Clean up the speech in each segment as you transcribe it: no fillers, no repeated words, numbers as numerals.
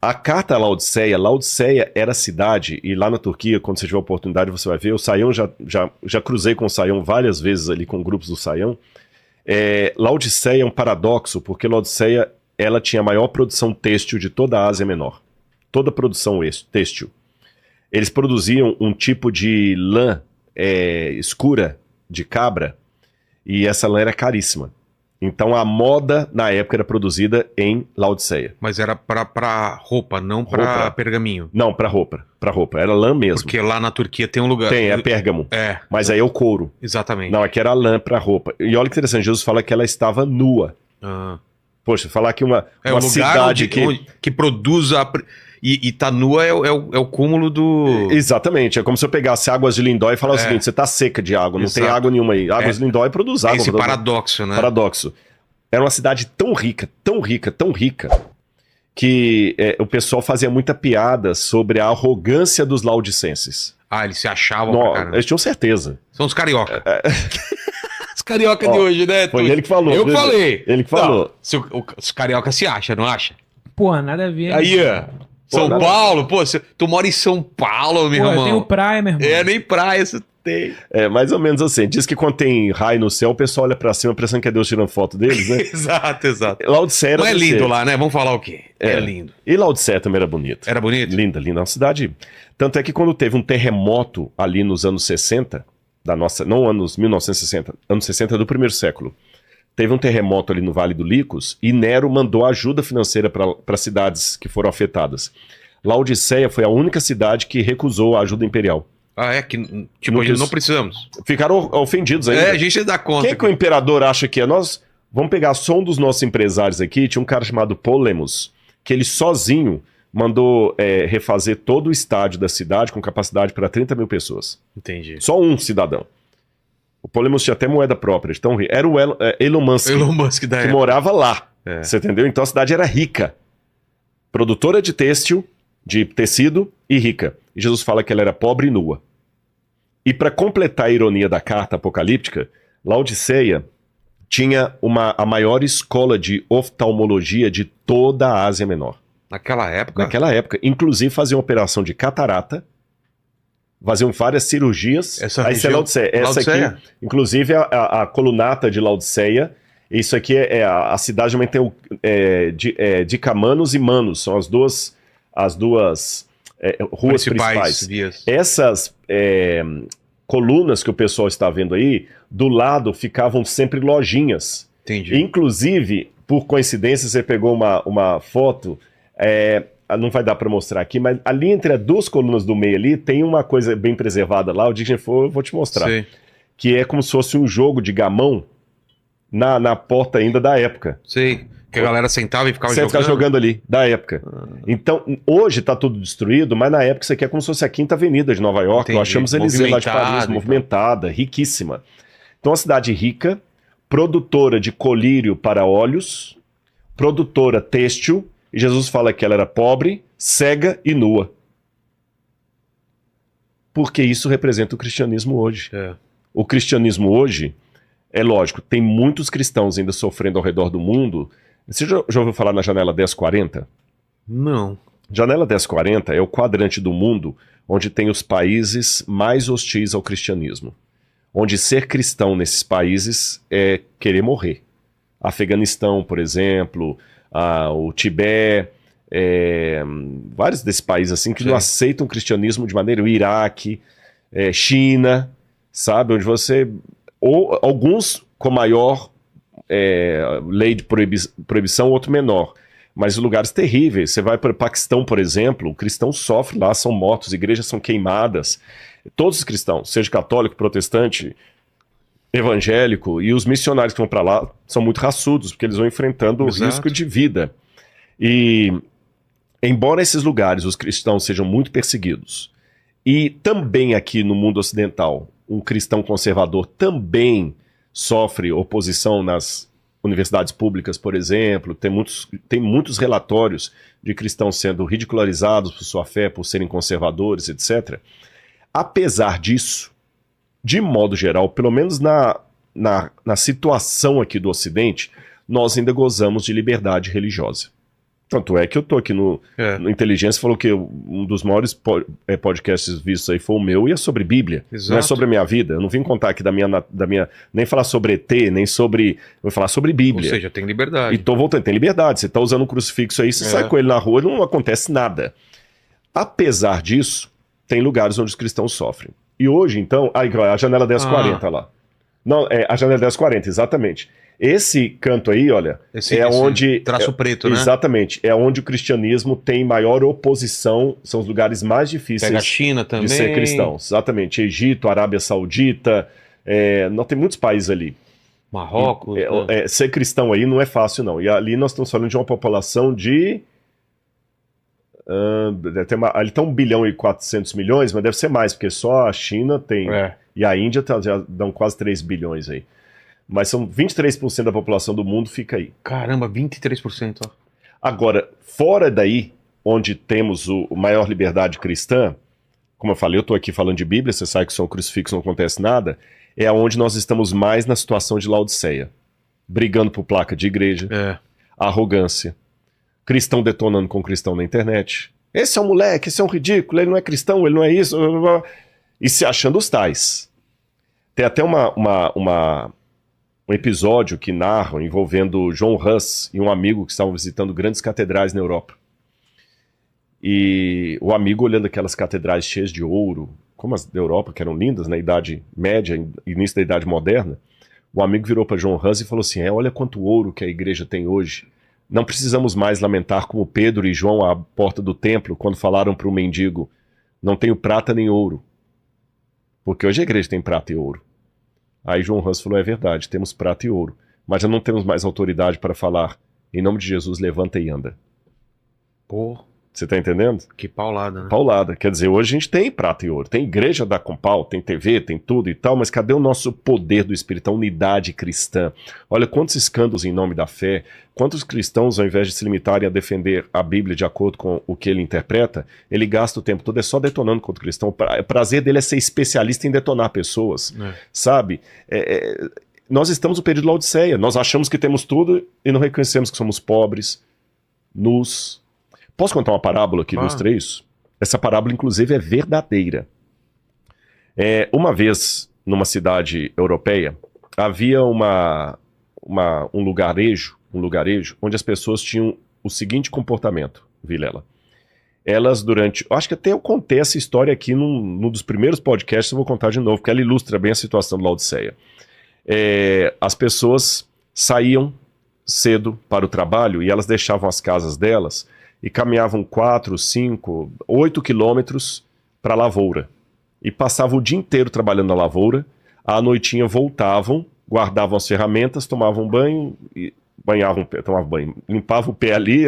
A carta a Laodiceia era a cidade, e lá na Turquia, quando você tiver a oportunidade, você vai ver, o Sayão, já cruzei com o Sayão várias vezes ali com grupos do Sayão. Laodiceia é um paradoxo, porque Laodiceia, ela tinha a maior produção têxtil de toda a Ásia Menor. Toda a produção têxtil. Eles produziam um tipo de lã escura, de cabra, e essa lã era caríssima. Então a moda na época era produzida em Laodiceia. Mas era pra roupa, não pra pergaminho. Não, pra roupa. Era lã mesmo. Porque lá na Turquia tem um lugar... É pérgamo. Mas aí é o couro. Exatamente. Não, aqui era lã pra roupa. E olha que interessante, Jesus fala que ela estava nua. Poxa, falar que uma cidade que produz e tá nua é o cúmulo do... Exatamente, é como se eu pegasse Águas de Lindóia e falasse o seguinte, você tá seca de água, não tem água nenhuma aí. Águas de Lindóia produz água. Esse paradoxo, né? Paradoxo. Era uma cidade tão rica, que o pessoal fazia muita piada sobre a arrogância dos laodicenses. Eles se achavam pra caramba. Eles tinham certeza. São os carioca. Os carioca de hoje, né? Foi ele que falou. Eu falei. Ele que falou. Não, os carioca se acham, não acha? Pô, nada a ver. Aí, ó. São Paulo, pô, tu mora em São Paulo, meu irmão. Eu tenho praia, meu irmão. Nem praia você tem. Mais ou menos assim. Diz que quando tem raio no céu, o pessoal olha pra cima pensando que é Deus tirando foto deles, né? Exato. Laodiceia Não é lindo lá, né? Vamos falar o quê? É lindo. E Laodiceia também era bonito. Era bonito? Linda. Uma cidade... Tanto é que quando teve um terremoto ali nos anos 60, não anos 1960, anos 60 do primeiro século, teve um terremoto ali no Vale do Licos e Nero mandou ajuda financeira para cidades que foram afetadas. Laodiceia foi a única cidade que recusou a ajuda imperial. Não precisamos. Ficaram ofendidos ainda. A gente dá conta. Quem que o imperador acha que é? Nós vamos pegar só um dos nossos empresários aqui, tinha um cara chamado Polemos, que ele sozinho mandou refazer todo o estádio da cidade com capacidade para 30 mil pessoas. Entendi. Só um cidadão. O Polemos tinha até moeda própria, de tão rico. Era o Elon Musk da que época. morava lá. Você entendeu? Então a cidade era rica. Produtora de têxtil, de tecido e rica. E Jesus fala que ela era pobre e nua. E para completar a ironia da carta apocalíptica, Laodiceia tinha a maior escola de oftalmologia de toda a Ásia Menor. Naquela época? Naquela época. Inclusive faziam operação de catarata, faziam várias cirurgias. Essa aí é Laodiceia. Essa aqui, inclusive a colunata de Laodiceia. Isso aqui a cidade também tem Dicamanos e Manos. São as duas ruas principais. Vias. Essas colunas que o pessoal está vendo aí, do lado ficavam sempre lojinhas. Entendi. Inclusive, por coincidência, você pegou uma foto, não vai dar para mostrar aqui, mas ali entre as duas colunas do meio ali, tem uma coisa bem preservada lá, o dia que for eu vou te mostrar. Sei. Que é como se fosse um jogo de gamão na porta ainda da época. Sei. Que a galera sentava e ficava Você jogando. ficava jogando ali, da época. Então, hoje tá tudo destruído, mas na época isso aqui é como se fosse a Quinta Avenida de Nova York. Entendi. Nós achamos Eliseu lá de Paris, movimentada, riquíssima. Então, uma cidade rica, produtora de colírio para óleos, produtora têxtil, e Jesus fala que ela era pobre, cega e nua. Porque isso representa o cristianismo hoje. O cristianismo hoje, é lógico, tem muitos cristãos ainda sofrendo ao redor do mundo. Você já ouviu falar na Janela 1040? Não. Janela 1040 é o quadrante do mundo onde tem os países mais hostis ao cristianismo. Onde ser cristão nesses países é querer morrer. Afeganistão, por exemplo, o Tibete, vários desses países assim que não aceitam o cristianismo de maneira... O Iraque, China, sabe? Onde você... Ou alguns com maior... lei de proibição, outro menor. Mas lugares terríveis. Você vai para o Paquistão, por exemplo, o cristão sofre lá, são mortos, igrejas são queimadas. Todos os cristãos, seja católico, protestante, evangélico, e os missionários que vão para lá são muito raçudos, porque eles vão enfrentando o risco de vida. E, embora esses lugares os cristãos sejam muito perseguidos, e também aqui no mundo ocidental, um cristão conservador também sofre oposição nas universidades públicas, por exemplo, tem muitos relatórios de cristãos sendo ridicularizados por sua fé, por serem conservadores, etc. Apesar disso, de modo geral, pelo menos na situação aqui do Ocidente, nós ainda gozamos de liberdade religiosa. Tanto é que eu tô aqui no Inteligência, falou que um dos maiores podcasts vistos aí foi o meu, e é sobre Bíblia. Exato. Não é sobre a minha vida. Eu não vim contar aqui da minha nem falar sobre ET, nem sobre... Eu vou falar sobre Bíblia. Ou seja, tem liberdade. E tô voltando, tem liberdade. Você tá usando um crucifixo aí, você sai com ele na rua, não acontece nada. Apesar disso, tem lugares onde os cristãos sofrem. E hoje, então... Aí, a janela 1040 lá. Não, a janela 1040, exatamente. Esse canto aí, olha, esse onde... traço preto, né? Exatamente. É onde o cristianismo tem maior oposição, são os lugares mais difíceis Pega a China também. de ser cristãos. Exatamente. Egito, Arábia Saudita, não tem muitos países ali. Marrocos. Ser cristão aí não é fácil, não. E ali nós estamos falando de uma população de... ali está 1 bilhão e 400 milhões, mas deve ser mais, porque só a China tem... E a Índia já dão quase 3 bilhões aí. Mas são 23% da população do mundo fica aí. Caramba, 23%. Ó. Agora, fora daí, onde temos a maior liberdade cristã, como eu falei, eu estou aqui falando de Bíblia, você sabe que só um crucifixo não acontece nada, é onde nós estamos mais na situação de Laodiceia. Brigando por placa de igreja, arrogância, cristão detonando com cristão na internet. Esse é um moleque, esse é um ridículo, ele não é cristão, ele não é isso, e se achando os tais. Tem até um episódio que narram envolvendo John Huss e um amigo que estavam visitando grandes catedrais na Europa. E o amigo olhando aquelas catedrais cheias de ouro, como as da Europa, que eram lindas na Idade Média, início da Idade Moderna, o amigo virou para John Huss e falou assim, olha quanto ouro que a igreja tem hoje. Não precisamos mais lamentar como Pedro e João à porta do templo, quando falaram para o mendigo, não tenho prata nem ouro. Porque hoje a igreja tem prata e ouro. Aí João Huss falou, é verdade, temos prata e ouro, mas já não temos mais autoridade para falar, em nome de Jesus, levanta e anda. Pô, você tá entendendo? Que paulada, né? Paulada, quer dizer, hoje a gente tem prata e ouro, tem igreja da Compal, tem TV, tem tudo e tal, mas cadê o nosso poder do Espírito, a unidade cristã? Olha quantos escândalos em nome da fé, quantos cristãos, ao invés de se limitarem a defender a Bíblia de acordo com o que ele interpreta, ele gasta o tempo todo só detonando contra o cristão. O prazer dele é ser especialista em detonar pessoas, sabe? Nós estamos no período de Laodiceia, nós achamos que temos tudo e não reconhecemos que somos pobres, nus. Posso contar uma parábola aqui dos três? Essa parábola, inclusive, é verdadeira. Uma vez, numa cidade europeia, havia um lugarejo onde as pessoas tinham o seguinte comportamento, Vilela. Elas acho que até eu contei essa história aqui num dos primeiros podcasts, eu vou contar de novo, porque ela ilustra bem a situação de Laodiceia. As pessoas saíam cedo para o trabalho e elas deixavam as casas delas e caminhavam 4, 5, 8 quilômetros para a lavoura. E passavam o dia inteiro trabalhando na lavoura, à noitinha voltavam, guardavam as ferramentas, tomavam banho, tomavam banho, limpavam o pé ali,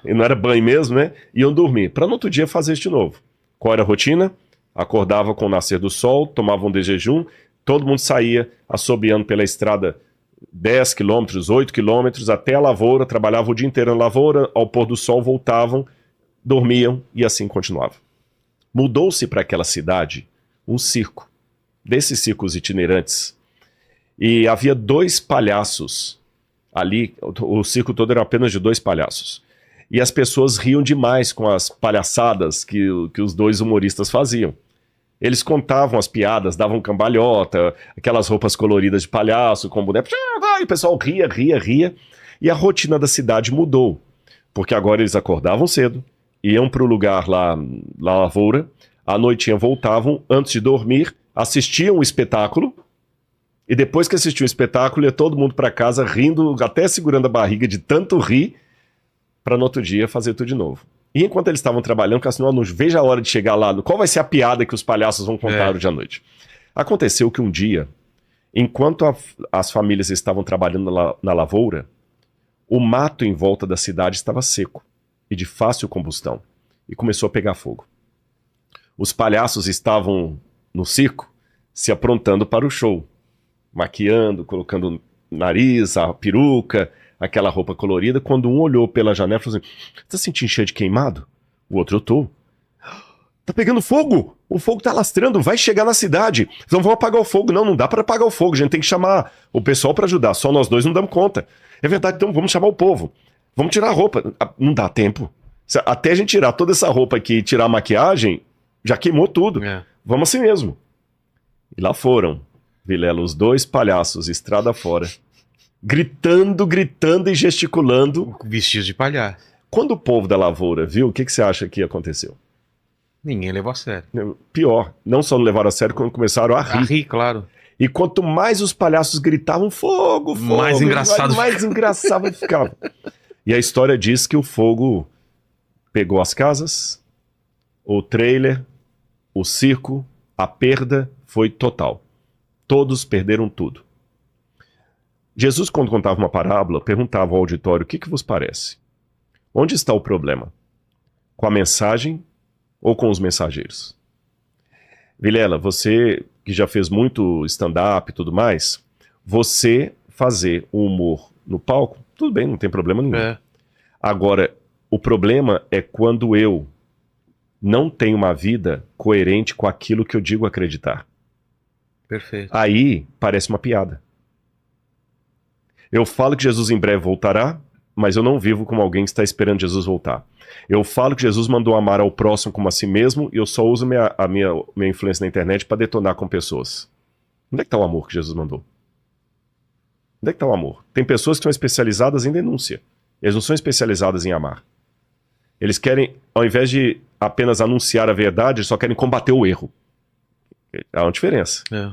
e não era banho mesmo, né? Iam dormir, para no outro dia fazer isso de novo. Qual era a rotina? Acordava com o nascer do sol, tomavam de jejum, todo mundo saía assobiando pela estrada 10 quilômetros, 8 quilômetros, até a lavoura, trabalhavam o dia inteiro na lavoura, ao pôr do sol voltavam, dormiam e assim continuava. Mudou-se para aquela cidade um circo, desses circos itinerantes, e havia 2 palhaços ali, o circo todo era apenas de 2 palhaços, e as pessoas riam demais com as palhaçadas que os 2 humoristas faziam. Eles contavam as piadas, davam cambalhota, aquelas roupas coloridas de palhaço, com boneco, e o pessoal ria, e a rotina da cidade mudou, porque agora eles acordavam cedo, iam para o lugar lá na lavoura, à noitinha voltavam, antes de dormir, assistiam o espetáculo, e depois que assistiam o espetáculo, ia todo mundo para casa rindo, até segurando a barriga de tanto rir, para no outro dia fazer tudo de novo. E enquanto eles estavam trabalhando, assim, não veja a hora de chegar lá, qual vai ser a piada que os palhaços vão contar hoje à noite. Aconteceu que um dia, enquanto as famílias estavam trabalhando na lavoura, o mato em volta da cidade estava seco e de fácil combustão, e começou a pegar fogo. Os palhaços estavam no circo se aprontando para o show, maquiando, colocando nariz, a peruca, aquela roupa colorida, quando um olhou pela janela e falou assim, tá sentindo cheio de queimado? O outro, eu tô. Tá pegando fogo! O fogo tá alastrando, vai chegar na cidade. Então vamos apagar o fogo. Não dá para apagar o fogo, a gente tem que chamar o pessoal para ajudar. Só nós 2 não damos conta. É verdade, então vamos chamar o povo. Vamos tirar a roupa. Não dá tempo. Até a gente tirar toda essa roupa aqui e tirar a maquiagem, já queimou tudo. É. Vamos assim mesmo. E lá foram, Vilela, os dois palhaços, estrada fora, gritando e gesticulando. Vestidos de palhaço. Quando o povo da lavoura viu, o que você acha que aconteceu? Ninguém levou a sério. Pior, não só não levaram a sério, quando começaram a rir. A rir, claro. E quanto mais os palhaços gritavam, fogo, fogo, Mais engraçado mais engraçado ficava. E a história diz que o fogo pegou as casas, o trailer, o circo, a perda foi total. Todos perderam tudo. Jesus, quando contava uma parábola, perguntava ao auditório: o que vos parece? Onde está o problema? Com a mensagem ou com os mensageiros? Vilela, você que já fez muito stand-up e tudo mais, você fazer o humor no palco, tudo bem, não tem problema nenhum. É. Agora, o problema é quando eu não tenho uma vida coerente com aquilo que eu digo acreditar. Perfeito. Aí parece uma piada. Eu falo que Jesus em breve voltará, mas eu não vivo como alguém que está esperando Jesus voltar. Eu falo que Jesus mandou amar ao próximo como a si mesmo e eu só uso a minha influência na internet para detonar com pessoas. Onde é que está o amor que Jesus mandou? Onde é que está o amor? Tem pessoas que são especializadas em denúncia. Eles não são especializadas em amar. Eles querem, ao invés de apenas anunciar a verdade, eles só querem combater o erro. Há uma diferença. É.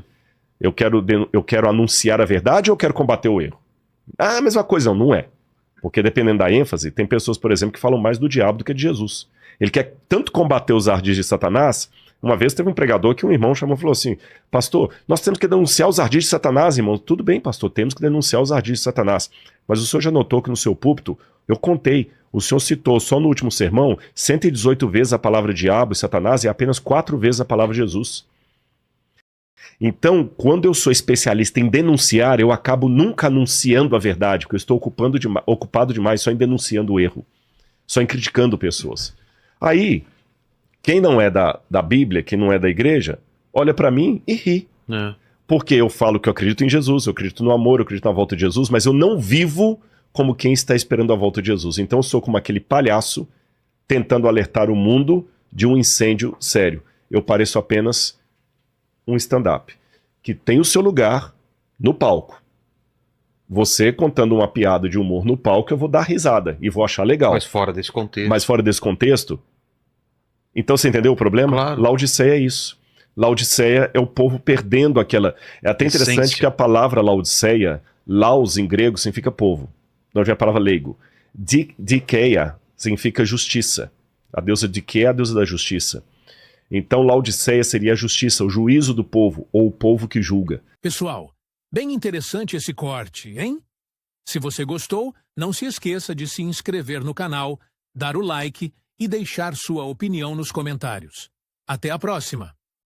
Eu quero anunciar a verdade ou eu quero combater o erro? Ah, a mesma coisa. Não é. Porque dependendo da ênfase, tem pessoas, por exemplo, que falam mais do diabo do que de Jesus. Ele quer tanto combater os ardis de Satanás. Uma vez teve um pregador que um irmão chamou e falou assim: pastor, nós temos que denunciar os ardis de Satanás, irmão. Tudo bem, pastor, temos que denunciar os ardis de Satanás. Mas o senhor já notou que no seu púlpito, eu contei, o senhor citou só no último sermão 118 vezes a palavra diabo e Satanás e apenas 4 vezes a palavra Jesus. Então, quando eu sou especialista em denunciar, eu acabo nunca anunciando a verdade, porque eu estou ocupado demais só em denunciando o erro, só em criticando pessoas. Aí, quem não é da Bíblia, quem não é da igreja, olha para mim e ri. É. Porque eu falo que eu acredito em Jesus, eu acredito no amor, eu acredito na volta de Jesus, mas eu não vivo como quem está esperando a volta de Jesus. Então eu sou como aquele palhaço tentando alertar o mundo de um incêndio sério. Eu pareço apenas um stand-up, que tem o seu lugar no palco. Você contando uma piada de humor no palco, eu vou dar risada e vou achar legal. Mas fora desse contexto. Mas fora desse contexto, então você entendeu o problema? Claro. Laodiceia é isso. Laodiceia é o povo perdendo aquela... É até interessante Essência. que a palavra Laodiceia, laos em grego, significa povo. Não é a palavra leigo. Dikeia significa justiça. A deusa Dikeia é a deusa da justiça. Então Laodiceia seria a justiça, o juízo do povo, ou o povo que julga. Pessoal, bem interessante esse corte, hein? Se você gostou, não se esqueça de se inscrever no canal, dar o like e deixar sua opinião nos comentários. Até a próxima!